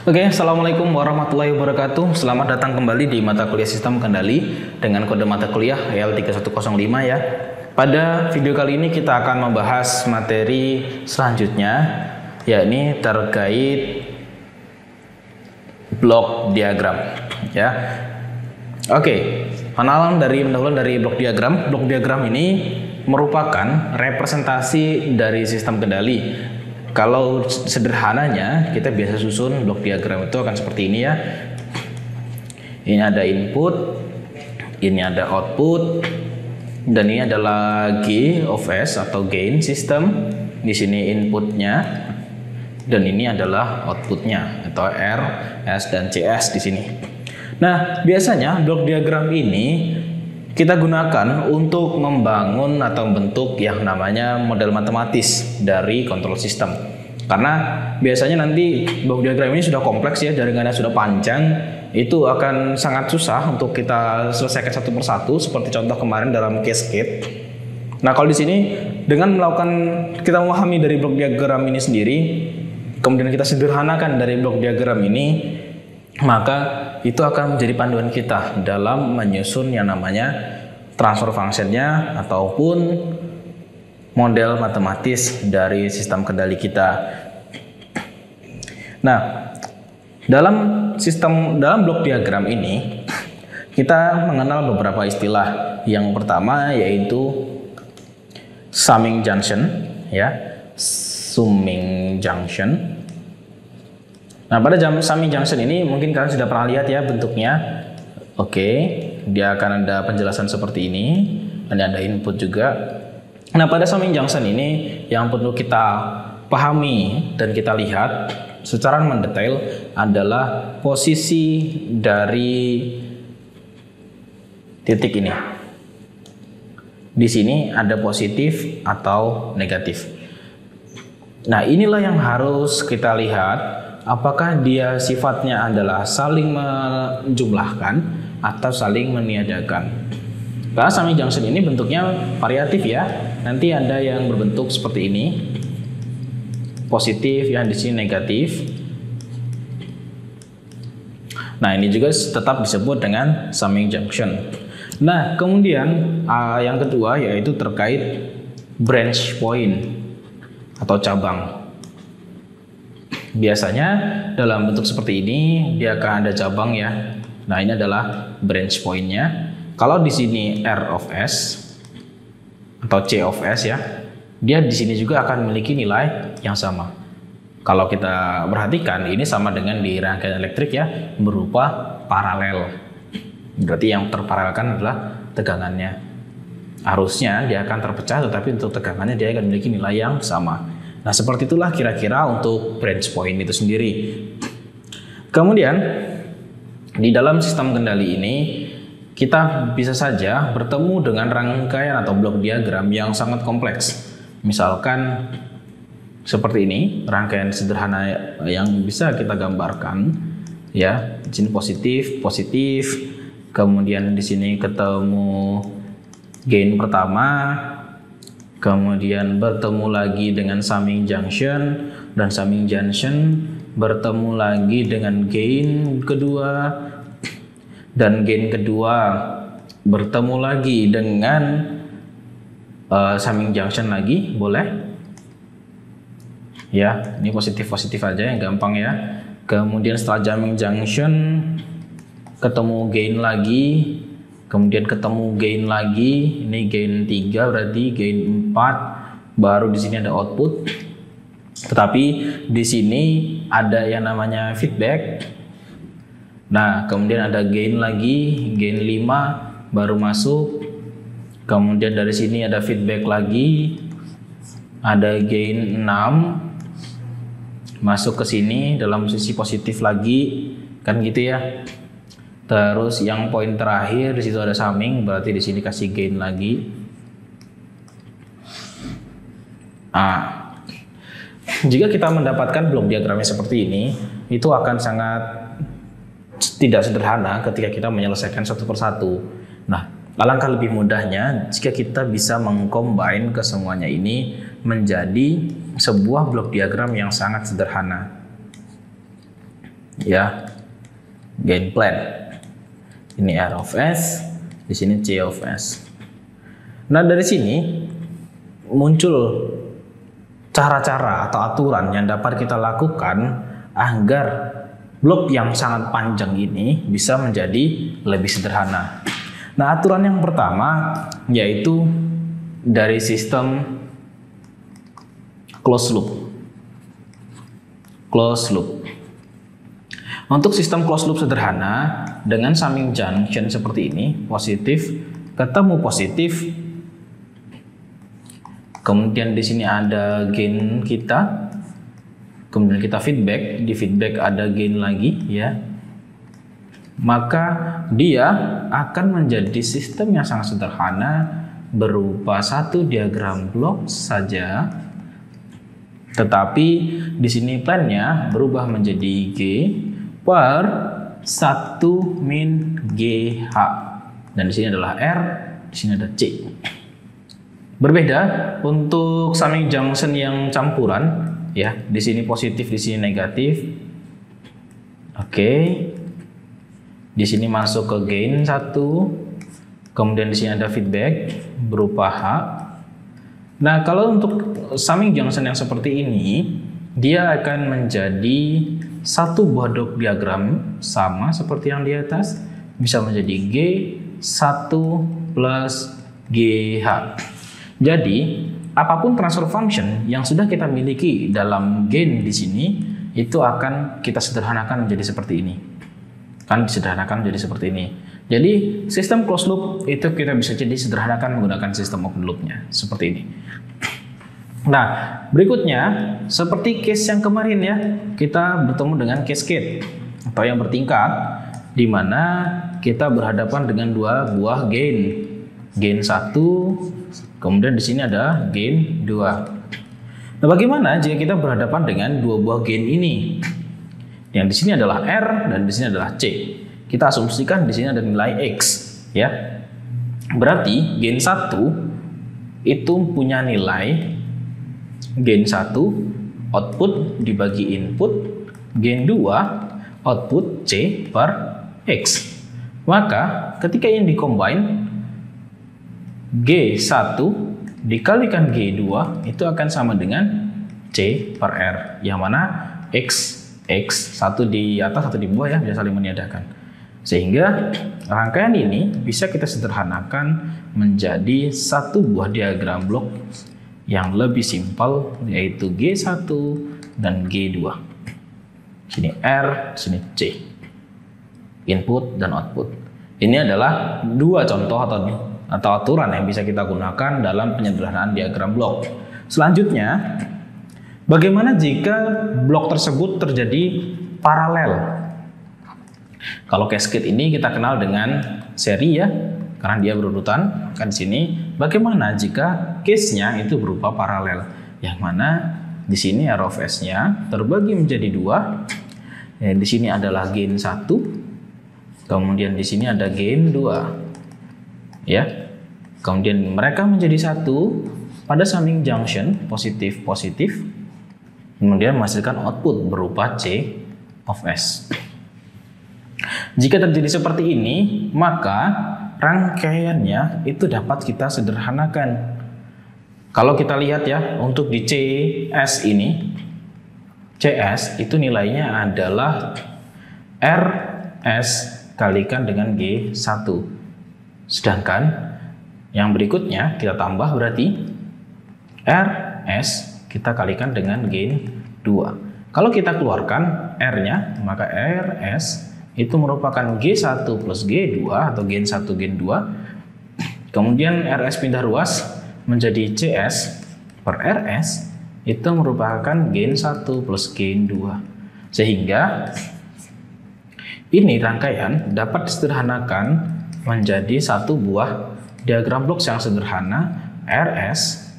Oke, Assalamualaikum warahmatullahi wabarakatuh. Selamat datang kembali di mata kuliah Sistem Kendali dengan kode mata kuliah EL3105 ya. Pada video kali ini kita akan membahas materi selanjutnya, yakni terkait blok diagram ya. Oke, pendahuluan dari blok diagram. Blok diagram ini merupakan representasi dari sistem kendali. Kalau sederhananya kita biasa susun blok diagram itu akan seperti ini ya. Ini ada input, ini ada output, dan ini adalah G of S atau gain system. Di sini inputnya, dan ini adalah outputnya atau R, S, dan CS di sini. Nah, biasanya blok diagram ini kita gunakan untuk membangun atau membentuk yang namanya model matematis dari kontrol sistem. Karena biasanya nanti blok diagram ini sudah kompleks ya, jaringannya sudah panjang, itu akan sangat susah untuk kita selesaikan satu persatu seperti contoh kemarin dalam cascade. Nah, kalau di sini dengan melakukan kita memahami dari blok diagram ini sendiri, kemudian kita sederhanakan dari blok diagram ini, maka itu akan menjadi panduan kita dalam menyusun yang namanya transfer function-nya ataupun model matematis dari sistem kendali kita. Nah, dalam blok diagram ini kita mengenal beberapa istilah. Yang pertama yaitu summing junction ya, summing junction. Nah, pada summing junction ini mungkin kalian sudah pernah lihat ya bentuknya. Oke, dia akan ada penjelasan seperti ini. Ini ada input juga. Nah, pada summing junction ini yang perlu kita pahami dan kita lihat secara mendetail adalah posisi dari titik ini. Di sini ada positif atau negatif. Nah, inilah yang harus kita lihat. Apakah dia sifatnya adalah saling menjumlahkan atau saling meniadakan? Karena summing junction ini bentuknya variatif ya. Nanti ada yang berbentuk seperti ini, positif, yang di sini negatif. Nah, ini juga tetap disebut dengan summing junction. Nah, kemudian yang kedua yaitu terkait branch point atau cabang. Biasanya dalam bentuk seperti ini dia akan ada cabang ya. Nah, ini adalah branch point-nya. Kalau di sini R of S atau C of S ya, dia di sini juga akan memiliki nilai yang sama. Kalau kita perhatikan ini sama dengan di rangkaian elektrik ya, berupa paralel. Berarti yang terparalelkan adalah tegangannya. Arusnya dia akan terpecah, tetapi untuk tegangannya dia akan memiliki nilai yang sama. Nah, seperti itulah kira-kira untuk branch point itu sendiri. Kemudian di dalam sistem kendali ini kita bisa saja bertemu dengan rangkaian atau blok diagram yang sangat kompleks. Misalkan seperti ini, rangkaian sederhana yang bisa kita gambarkan ya. Di sini positif, kemudian di sini ketemu gain pertama, kemudian bertemu lagi dengan summing junction, dan summing junction bertemu lagi dengan gain kedua, dan gain kedua bertemu lagi dengan summing junction lagi, boleh ya. Ini positif aja yang gampang ya. Kemudian setelah summing junction ketemu gain lagi, kemudian ketemu gain lagi, ini gain 3 berarti gain 4, baru di sini ada output. Tetapi di sini ada yang namanya feedback. Nah, kemudian ada gain lagi, gain 5 baru masuk. Kemudian dari sini ada feedback lagi, ada gain 6 masuk ke sini dalam sisi positif lagi, kan gitu ya. Terus yang poin terakhir di situ ada summing, berarti di sini kasih gain lagi. Jika kita mendapatkan blok diagramnya seperti ini, itu akan sangat tidak sederhana ketika kita menyelesaikan satu persatu. Nah, alangkah lebih mudahnya jika kita bisa mengcombine kesemuanya ini menjadi sebuah blok diagram yang sangat sederhana. ya, gain plan. Ini R of S, di sini C of S. Nah, dari sini muncul cara-cara atau aturan yang dapat kita lakukan agar blok yang sangat panjang ini bisa menjadi lebih sederhana. Nah, aturan yang pertama yaitu dari sistem closed loop. Closed loop. Untuk sistem closed loop sederhana dengan summing junction seperti ini, positif ketemu positif. Kemudian di sini ada gain kita. Kemudian kita feedback, di feedback ada gain lagi ya. Maka dia akan menjadi sistem yang sangat sederhana berupa satu diagram blok saja. Tetapi di sini plannya berubah menjadi G per 1 min GH. Dan di sini adalah R, di sini ada C. Berbeda untuk summing junction yang campuran ya, di sini positif, di sini negatif. Oke. Di sini masuk ke gain 1. Kemudian di sini ada feedback berupa H. Nah, kalau untuk summing junction yang seperti ini, dia akan menjadi satu buah dot diagram sama seperti yang di atas, bisa menjadi G1 plus GH. Jadi, apapun transfer function yang sudah kita miliki dalam gain di sini, itu akan kita sederhanakan menjadi seperti ini. Kan disederhanakan menjadi seperti ini. Jadi, sistem closed loop itu kita bisa jadi sederhanakan menggunakan sistem open loop-nya seperti ini. Nah, berikutnya seperti case yang kemarin ya, kita bertemu dengan cascade atau yang bertingkat, di mana kita berhadapan dengan dua buah gain. Gain 1, kemudian di sini ada gain 2. Nah, bagaimana jika kita berhadapan dengan dua buah gain ini? Yang di sini adalah R dan di sini adalah C. Kita asumsikan di sini ada nilai X ya. Berarti gain 1 itu punya nilai gain 1 output dibagi input, gain 2 output C per X. Maka ketika ini dikombine, G1 dikalikan G2 itu akan sama dengan C per R, yang mana X satu di atas satu di bawah ya, bisa saling meniadakan. Sehingga rangkaian ini bisa kita sederhanakan menjadi satu buah diagram blok yang lebih simpel, yaitu G1 dan G2. Sini R, sini C. Input dan output. Ini adalah dua contoh atau aturan yang bisa kita gunakan dalam penyederhanaan diagram blok. Selanjutnya, bagaimana jika blok tersebut terjadi paralel? Kalau cascade ini kita kenal dengan seri ya, karena dia berurutan. Kan di sini bagaimana jika case-nya itu berupa paralel, yang mana di sini R of S-nya terbagi menjadi 2. Di sini adalah gain 1, kemudian di sini ada gain 2. Ya. Kemudian mereka menjadi satu pada summing junction positif-positif. Kemudian menghasilkan output berupa C of S. Jika terjadi seperti ini, maka rangkaiannya itu dapat kita sederhanakan. Kalau kita lihat ya, untuk di CS ini, CS itu nilainya adalah RS kalikan dengan G1. Sedangkan yang berikutnya kita tambah berarti RS kita kalikan dengan gain 2. Kalau kita keluarkan R-nya, maka RS itu merupakan G1 plus G2 atau gain 1 gain 2. Kemudian RS pindah ruas menjadi CS per RS itu merupakan gain 1 plus gain 2. Sehingga ini rangkaian dapat disederhanakan menjadi satu buah diagram blok yang sederhana RS,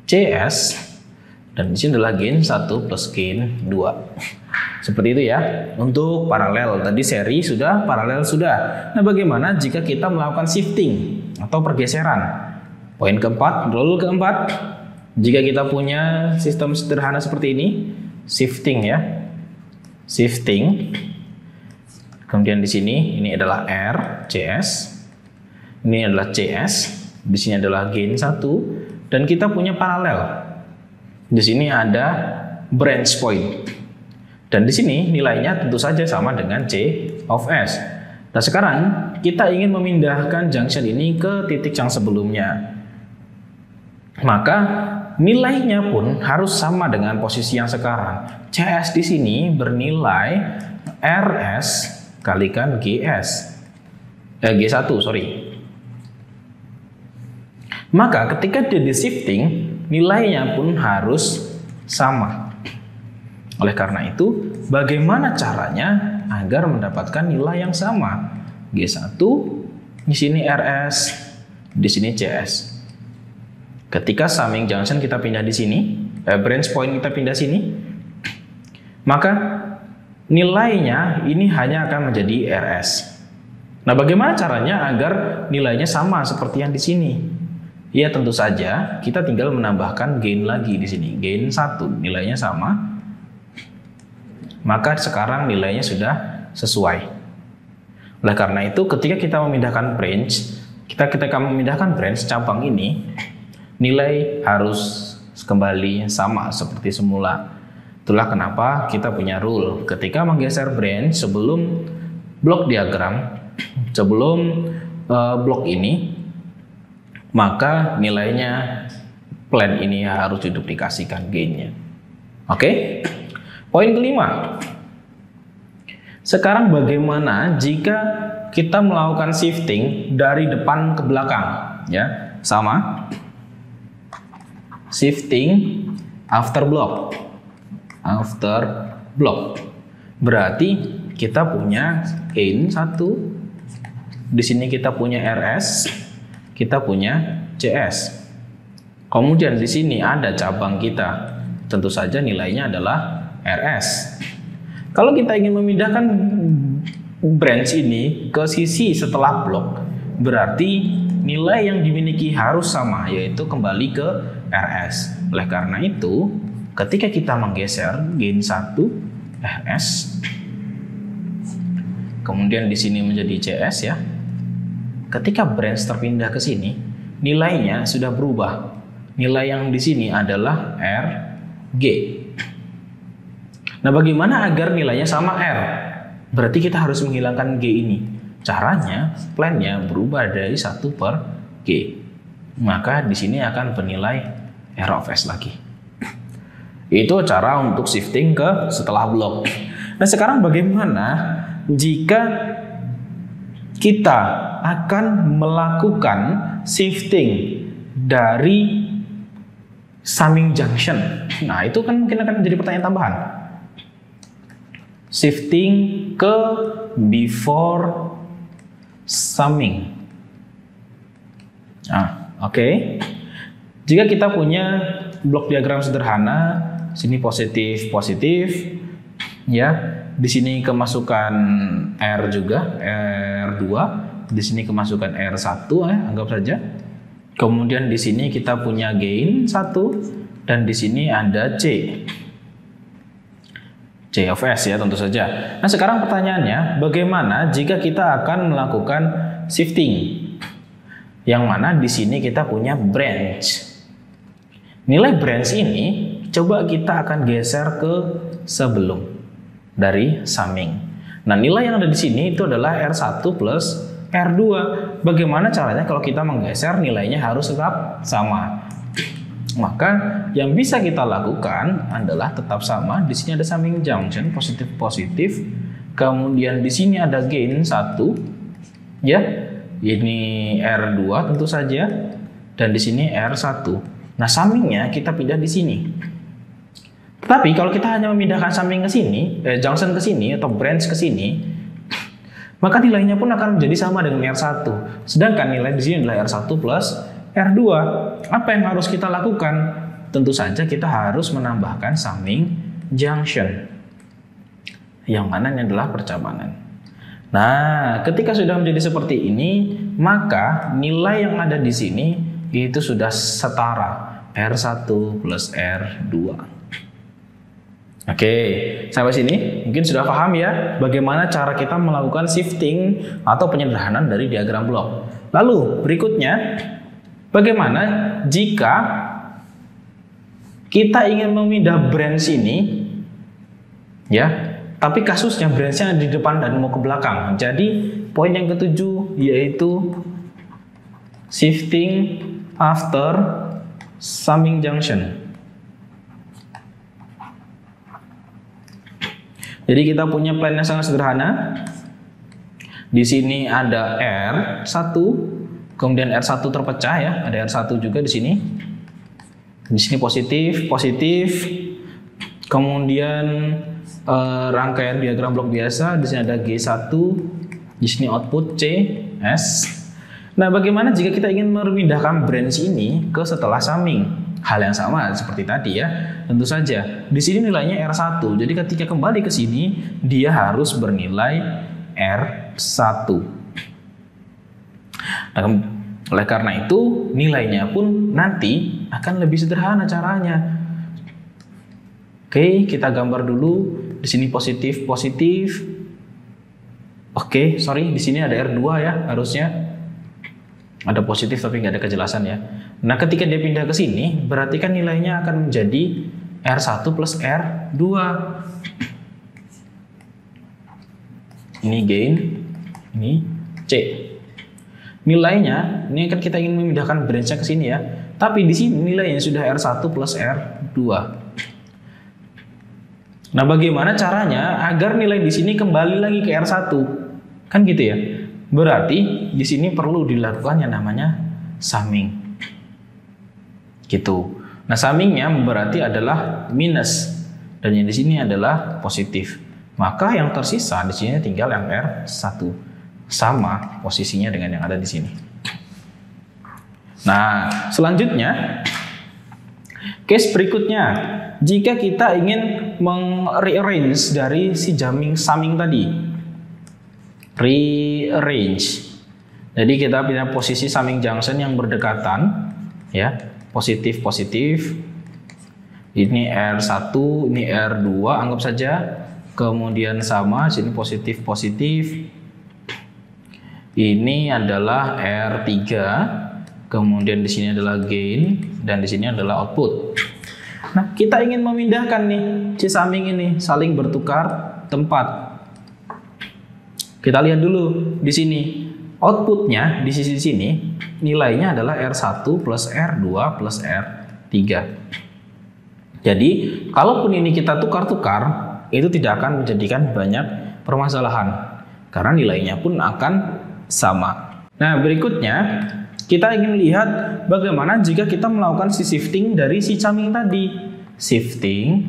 CS, dan di sini adalah gain 1 plus gain 2. Seperti itu ya. Untuk paralel, tadi seri sudah, paralel sudah. Nah, bagaimana jika kita melakukan shifting atau pergeseran? Poin keempat, rule keempat. Jika kita punya sistem sederhana seperti ini, shifting ya. Shifting Kemudian di sini ini adalah R, CS. Ini adalah CS. Di sini adalah gain 1 dan kita punya paralel. Di sini ada branch point. Dan di sini nilainya tentu saja sama dengan C of S. Nah, sekarang kita ingin memindahkan junction ini ke titik yang sebelumnya. Maka nilainya pun harus sama dengan posisi yang sekarang. CS di sini bernilai RS kalikan GS. G1, sorry. Maka ketika dia di shifting, nilainya pun harus sama. Oleh karena itu, bagaimana caranya agar mendapatkan nilai yang sama? G1, di sini RS, di sini CS. Ketika summing junction kita pindah di sini, branch point kita pindah sini, maka nilainya ini hanya akan menjadi RS. Nah, bagaimana caranya agar nilainya sama seperti yang di sini? Ya, tentu saja kita tinggal menambahkan gain lagi di sini. Gain 1 nilainya sama. Maka sekarang nilainya sudah sesuai. Oleh karena itu, ketika kita memindahkan branch, ketika memindahkan branch cabang ini, nilai harus kembali sama seperti semula. Itulah kenapa kita punya rule. Ketika menggeser branch sebelum blok diagram, sebelum blok ini, maka nilainya plan ini harus diduplikasikan gainnya. Oke? Poin kelima. Sekarang bagaimana jika kita melakukan shifting dari depan ke belakang? Ya, sama. Shifting after block. After block. Berarti kita punya gain 1. Di sini kita punya RS. Kita punya CS. Kemudian di sini ada cabang kita. Tentu saja nilainya adalah RS. Kalau kita ingin memindahkan branch ini ke sisi setelah blok, berarti nilai yang dimiliki harus sama, yaitu kembali ke RS. Oleh karena itu, ketika kita menggeser gain 1 RS, kemudian di sini menjadi CS ya. Ketika branch terpindah ke sini, nilainya sudah berubah. Nilai yang di sini adalah RG. Nah, bagaimana agar nilainya sama R? Berarti kita harus menghilangkan G ini. Caranya, plannya berubah dari 1 per G. Maka di sini akan bernilai R of S lagi. Itu cara untuk shifting ke setelah blok. Nah, sekarang bagaimana jika kita akan melakukan shifting dari summing junction? Nah, itu kan mungkin akan menjadi pertanyaan tambahan. Shifting ke before summing. Oke. Jika kita punya blok diagram sederhana, sini positif, ya. Di sini kemasukan R juga, R2. Di sini kemasukan R1 ya, anggap saja. Kemudian di sini kita punya gain 1 dan di sini ada C of S ya, tentu saja. Nah, sekarang pertanyaannya, bagaimana jika kita akan melakukan shifting? Yang mana di sini kita punya branch. Nilai branch ini coba kita akan geser ke sebelum dari summing. Nah, nilai yang ada di sini itu adalah R1 plus R2. Bagaimana caranya kalau kita menggeser nilainya harus tetap sama? Maka yang bisa kita lakukan adalah tetap sama. Di sini ada summing junction positif. Kemudian di sini ada gain 1. Ya. Ini R2 tentu saja dan di sini R1. Nah, summingnya kita pindah di sini. Tapi kalau kita hanya memindahkan summing ke sini, junction ke sini atau branch ke sini, maka nilainya pun akan menjadi sama dengan R1. Sedangkan nilai di sini adalah R1 plus R2. Apa yang harus kita lakukan? Tentu saja kita harus menambahkan summing junction. Yang mana ini adalah percabangan. Nah, ketika sudah menjadi seperti ini, maka nilai yang ada di sini itu sudah setara R1 plus R2. Oke, sampai sini mungkin sudah paham ya bagaimana cara kita melakukan shifting atau penyederhanaan dari diagram blok. Lalu berikutnya, bagaimana jika kita ingin memindah branch ini, ya, tapi kasusnya branch-nya di depan dan mau ke belakang. Jadi poin yang ketujuh yaitu shifting after summing junction. Jadi kita punya plan yang sangat sederhana. Di sini ada R1, kemudian R1 terpecah ya, ada R1 juga di sini. Di sini positif, positif. Kemudian rangkaian diagram blok biasa, di sini ada G1, di sini output C, S. Nah, bagaimana jika kita ingin memindahkan branch ini ke setelah summing? Hal yang sama seperti tadi ya. Tentu saja di sini nilainya R1. Jadi ketika kembali ke sini dia harus bernilai R1. Nah, oleh karena itu nilainya pun nanti akan lebih sederhana caranya. Oke, kita gambar dulu. Di sini positif, positif. Oke, sorry, di sini ada R2 ya, harusnya. Ada positif tapi nggak ada kejelasan ya. Nah, ketika dia pindah ke sini, berarti kan nilainya akan menjadi R1 plus R2. Ini gain, ini C. Nilainya, ini kan kita ingin memindahkan branch-nya ke sini ya. Tapi di sini nilainya sudah R1 plus R2. Nah, bagaimana caranya agar nilai di sini kembali lagi ke R1? Kan gitu ya. Berarti di sini perlu dilakukan yang namanya summing. Gitu. Nah, summingnya berarti adalah minus dan yang di sini adalah positif. Maka yang tersisa di sini tinggal yang R1 sama posisinya dengan yang ada di sini. Nah, selanjutnya case berikutnya, jika kita ingin meng-rearrange dari si summing tadi. Rearrange. Jadi kita punya posisi summing junction yang berdekatan ya, positif positif. Ini R1, ini R2, anggap saja. Kemudian sama, sini positif positif. Ini adalah R3. Kemudian di sini adalah gain dan di sini adalah output. Nah, kita ingin memindahkan nih si summing ini saling bertukar tempat. Kita lihat dulu di sini. Outputnya di sisi sini nilainya adalah R1 plus R2 plus R3. Jadi, kalaupun ini kita tukar-tukar, itu tidak akan menjadikan banyak permasalahan. Karena nilainya pun akan sama. Nah, berikutnya kita ingin lihat bagaimana jika kita melakukan si shifting dari si summing tadi. Shifting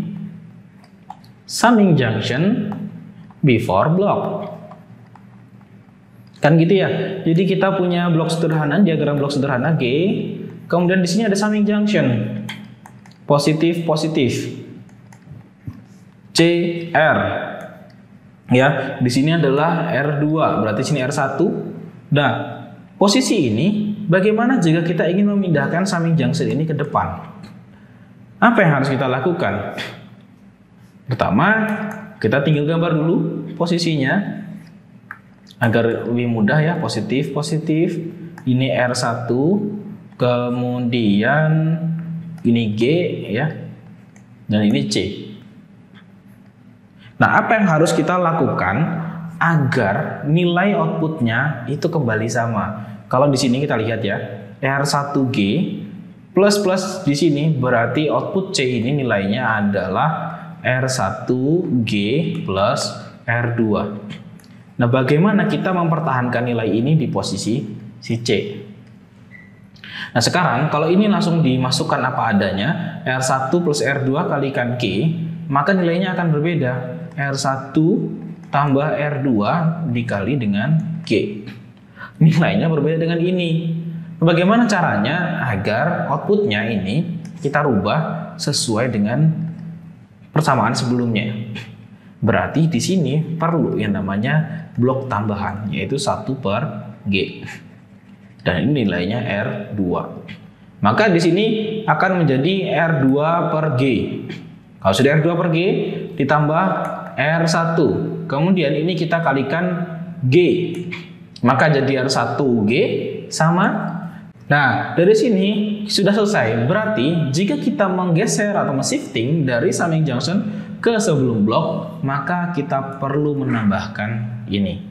summing junction before block. Kan gitu ya. Jadi kita punya blok sederhana, diagram blok sederhana G. Kemudian di sini ada summing junction. Positif positif. CR. Ya, di sini adalah R2, berarti sini R1. Nah, posisi ini bagaimana jika kita ingin memindahkan summing junction ini ke depan? Apa yang harus kita lakukan? Pertama, kita tinggal gambar dulu posisinya agar lebih mudah ya, positif positif. Ini R1, kemudian ini G ya, dan ini C. Nah, apa yang harus kita lakukan agar nilai outputnya itu kembali sama? Kalau di sini kita lihat ya, R1G plus di sini berarti output C ini nilainya adalah R1G plus R2. Nah, bagaimana kita mempertahankan nilai ini di posisi si C? Nah, sekarang kalau ini langsung dimasukkan apa adanya, R1 plus R2 kalikan K, maka nilainya akan berbeda. R1 tambah R2 dikali dengan G. Nilainya berbeda dengan ini. Bagaimana caranya agar outputnya ini kita rubah sesuai dengan persamaan sebelumnya? Berarti di sini perlu yang namanya blok tambahan, yaitu 1 per G. Dan ini nilainya R2. Maka di sini akan menjadi R2 per G. Kalau sudah R2 per G, ditambah R1. Kemudian ini kita kalikan G. Maka jadi R1G sama. Nah, dari sini sudah selesai. Berarti jika kita menggeser atau shifting dari summing junction ke sebelum blok, maka kita perlu menambahkan ini.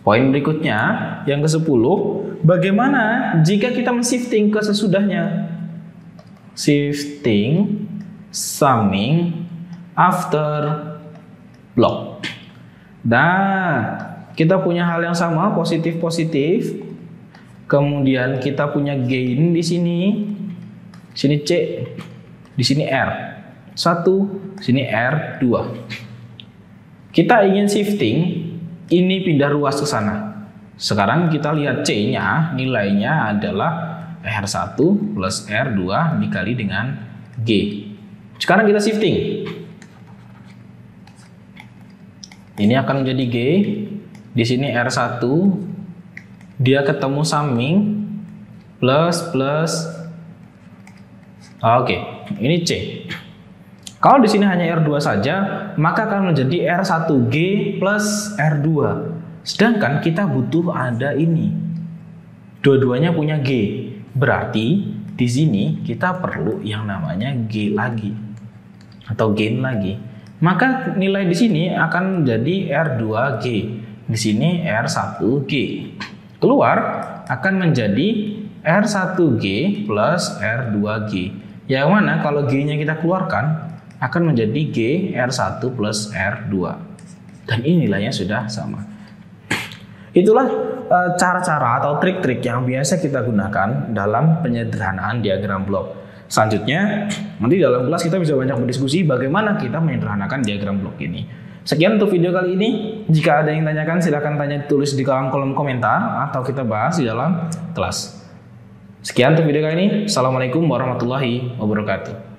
Poin berikutnya, yang ke-10, bagaimana jika kita shifting ke sesudahnya? Shifting summing after block. Nah, kita punya hal yang sama, positif-positif. Kemudian kita punya gain di sini. Sini C, di sini R1, sini R2. Kita ingin shifting, ini pindah ruas ke sana. Sekarang kita lihat C-nya, nilainya adalah R1 plus R2 dikali dengan G. Sekarang kita shifting. Ini akan menjadi G. Di sini R1, dia ketemu summing plus. Oke, ini C. Kalau di sini hanya R2 saja, maka akan menjadi R1G plus R2. Sedangkan kita butuh ada ini. Dua-duanya punya G. Berarti di sini kita perlu yang namanya G lagi atau gain lagi. Maka nilai di sini akan menjadi R2G. Di sini R1G. Keluar akan menjadi R1G plus R2G. Yang mana kalau G-nya kita keluarkan akan menjadi G R1 plus R2. Dan ini nilainya sudah sama. Itulah cara-cara atau trik-trik yang biasa kita gunakan dalam penyederhanaan diagram blok. Selanjutnya, nanti dalam kelas kita bisa banyak berdiskusi bagaimana kita menyederhanakan diagram blok ini. Sekian untuk video kali ini. Jika ada yang tanyakan, silahkan tanya tulis di kolom komentar atau kita bahas di dalam kelas. Sekian untuk video kali ini. Assalamualaikum warahmatullahi wabarakatuh.